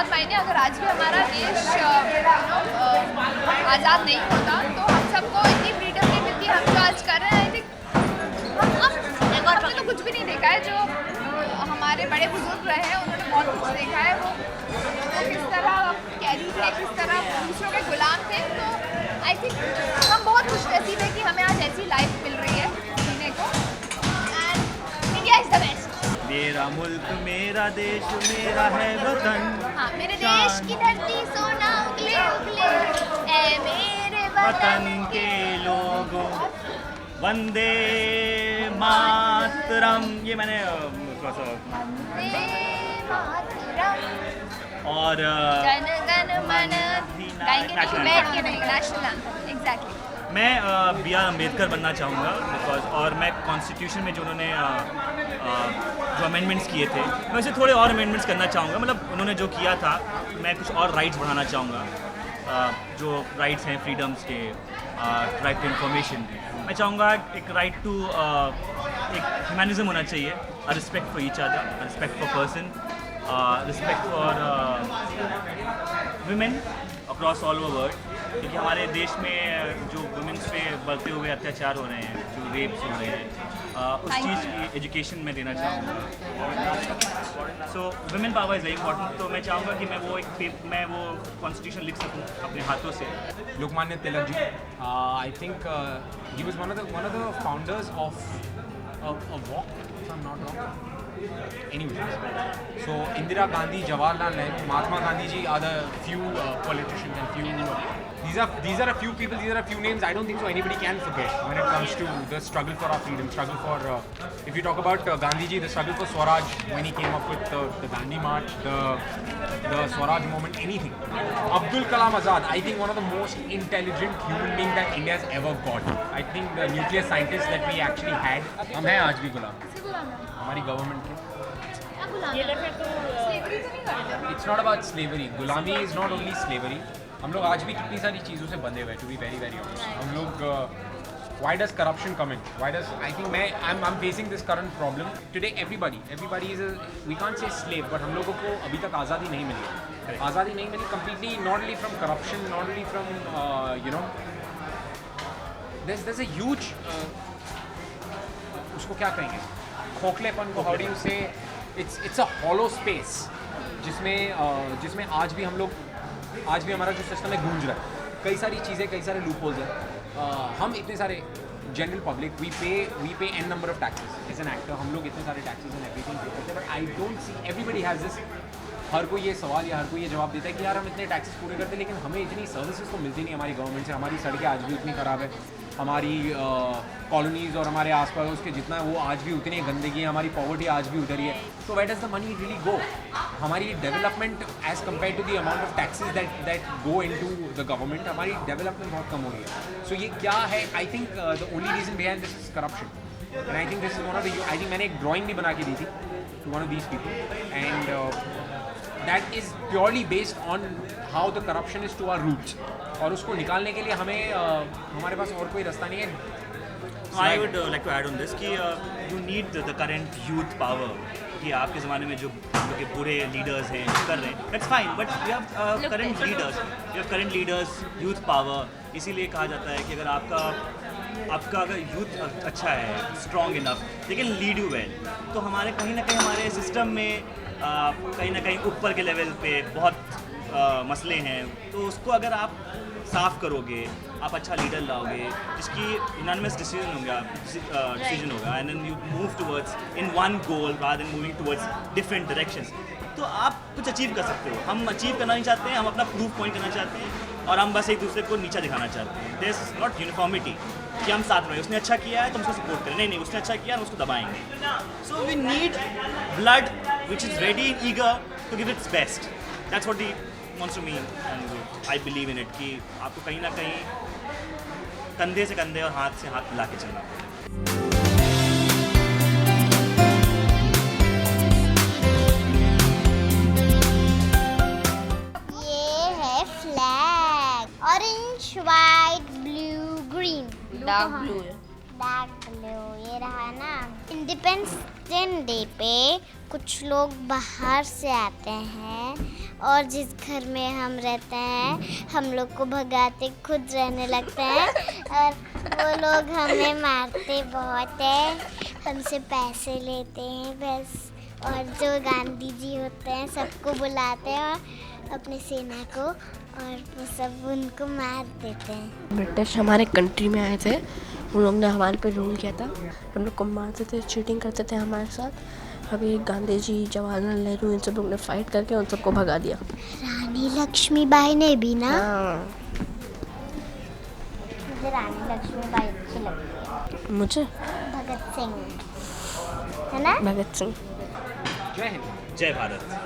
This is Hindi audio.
बहुत मायने। अगर आज भी हमारा देश आज़ाद नहीं होता तो हम सबको इतनी फ्रीडम नहीं मिलती हम जो आज कर रहे हैं। आई थिंक हमने तो कुछ भी नहीं देखा है। जो हमारे बड़े बुजुर्ग रहे हैं उन्होंने बहुत कुछ देखा है। वो किस तरह कैदी थे, किस तरह दूसरों के गुलाम थे। तो आई थिंक हम बहुत खुशनसीब है कि हमें आज ऐसी लाइफ मिल रही है जीने को। And India is the best. मेरा मुल्क मेरा देश मेरा है वतन। हाँ, मेरे देश की धरती सोना उगले उगले ऐ मेरे वतन के लोगों वंदे मातरम। ये मैंने थोड़ा सा वंदे मातरम और जन गण मन गाएंगे नहीं, बैठ के नहीं, नेशनल एंथम। एग्जैक्टली। मैं बी आर अम्बेडकर बनना चाहूँगा बिकॉज और मैं कॉन्स्टिट्यूशन में जो उन्होंने जो अमेंडमेंट्स किए थे मैं उसे थोड़े और अमेंडमेंट्स करना चाहूँगा। मतलब उन्होंने जो किया था मैं कुछ और राइट्स बढ़ाना चाहूँगा। जो राइट्स हैं फ्रीडम्स के, राइट टू इन्फॉर्मेशन। मैं चाहूँगा एक राइट टू एक ह्यूमनिज्म होना चाहिए, respect for each other, respect for person, respect for women across all over world. क्योंकि हमारे देश में जो वुमेन्स पे बढ़ते हुए अत्याचार हो रहे हैं, जो रेप्स हो रहे हैं, उस चीज़ की एजुकेशन में देना चाहूँगा। सो women power is very important. तो मैं चाहूँगा कि मैं वो कॉन्स्टिट्यूशन लिख सकूँ अपने हाथों से। Lokmanya Tilak ji, I think he was one of the founders of a walk, if I'm not wrong. Anyways, so Indira Gandhi, Jawaharlal Nehru, Mahatma Gandhi ji are the few politicians and few. These are a few people. These are a few names. I don't think so anybody can forget when it comes to the struggle for our freedom, struggle for. If you talk about Gandhi ji, the struggle for Swaraj when he came up with the Dandi March, the Swaraj movement, anything. Abdul Kalam Azad, I think one of the most intelligent human beings that India has ever got. I think the nuclear scientist that we actually had. हम हैं आज भी गुलाम हमारी गवर्नमेंट के। It's not about slavery. Gulami is not only slavery. हम लोग आज भी कितनी सारी चीज़ों से बंधे हुए हैं, to be very very honest. हम लोग why does corruption come in? Why does I think I'm facing this current problem today. Everybody is a, we can't say slave, but हम लोगों को अभी तक आज़ादी नहीं मिली। आज़ादी नहीं मिली completely, not only from corruption, not only from you know, there's a huge उसको क्या कहेंगे, खोखलेपन को, how do you say, it's a hollow space जिसमें आज भी हमारा जो सिस्टम है गूंज रहा है। कई सारी चीज़ें, कई सारे लूप होल्स हैं। हम इतने सारे general public we pay an number of taxes as an actor. हम लोग इतने सारे टैक्सेस एंड एवरीथिंग पे करते हैं, but I don't see everybody has this. हर कोई ये सवाल या हर कोई ये जवाब देता है कि यार हम इतने टैक्सेस पूरे करते हैं लेकिन हमें इतनी सर्विसेज तो मिलती नहीं हमारी गवर्नमेंट से। हमारी सड़कें आज भी उतनी ख़राब है, हमारी कॉलोनीज़ और हमारे आसपास उसके जितना वो आज भी उतनी गंदगी है, हमारी पॉवर्टी आज भी उधर ही है। तो where does the money really go? हमारी development as compared to the amount of taxes that go into the government, हमारी डेवलपमेंट बहुत कम हो रही है। सो ये क्या है? I think the only reason behind this is corruption. And I think this is one of the, I think मैंने एक ड्राइंग भी बना के दी थी to one of these people, and that is purely based on how the corruption is to our roots. और उसको निकालने के लिए हमें हमारे पास और कोई रास्ता नहीं है। I would like to add on this कि you need the current youth power कि आपके ज़माने में जो पूरे लीडर्स हैं जो कर रहे हैं, that's fine, but we have current leaders, youth power। इसीलिए कहा जाता है कि अगर आपका अगर यूथ अच्छा है, strong enough, they can lead you well. तो हमारे कहीं ना कहीं हमारे सिस्टम में कहीं ना कहीं ऊपर के लेवल पे बहुत मसले हैं। तो उसको अगर आप साफ़ करोगे, आप अच्छा लीडर लाओगे जिसकी यूनानिमस डिसीजन होगा, and then you move towards in one goal rather than moving towards different directions, तो आप कुछ अचीव कर सकते हो। हम अचीव करना नहीं चाहते हैं, हम अपना प्रूफ पॉइंट करना चाहते हैं और हम बस एक दूसरे को नीचा दिखाना चाहते हैं। देयर इज नॉट यूनिफॉर्मिटी कि हम साथ में, उसने अच्छा किया है तो हम उसको सपोर्ट करें, नहीं उसने अच्छा किया है हम उसको दबाएंगे। So we need blood which is ready and eager to give its best. That's what he wants to mean, and I believe in it कि आपको कहीं ना कहीं कंधे से कंधे और हाथ से हाथ मिला के चलना पड़ेगा। ये है flag, orange, white, blue, green. Dark blue. Dark blue. रहे हो, ये रहा ना। इंडिपेंडेंस डे पे कुछ लोग बाहर से आते हैं और जिस घर में हम रहते हैं हम लोग को भगाते खुद रहने लगते हैं और वो लोग हमें मारते बहुत है, हमसे पैसे लेते हैं बस। और जो गांधी जी होते हैं सबको बुलाते हैं और अपनी सेना को, और वो सब उनको मार देते हैं। ब्रिटिश हमारे कंट्री में आए थे, उन लोग ने हमारे पे रूल किया था, हम लोग को मारते थे, चीटिंग करते थे हमारे साथ। अभी गांधी जी, जवाहरलाल नेहरू, इन सब लोग ने फाइट करके उन सबको भगा दिया। रानी लक्ष्मीबाई ने भी ना। हाँ। मुझे रानी लक्ष्मीबाई अच्छी लगती है। मुझे भगत सिंह है ना। भगत सिंह। जय हिंद। जय भारत।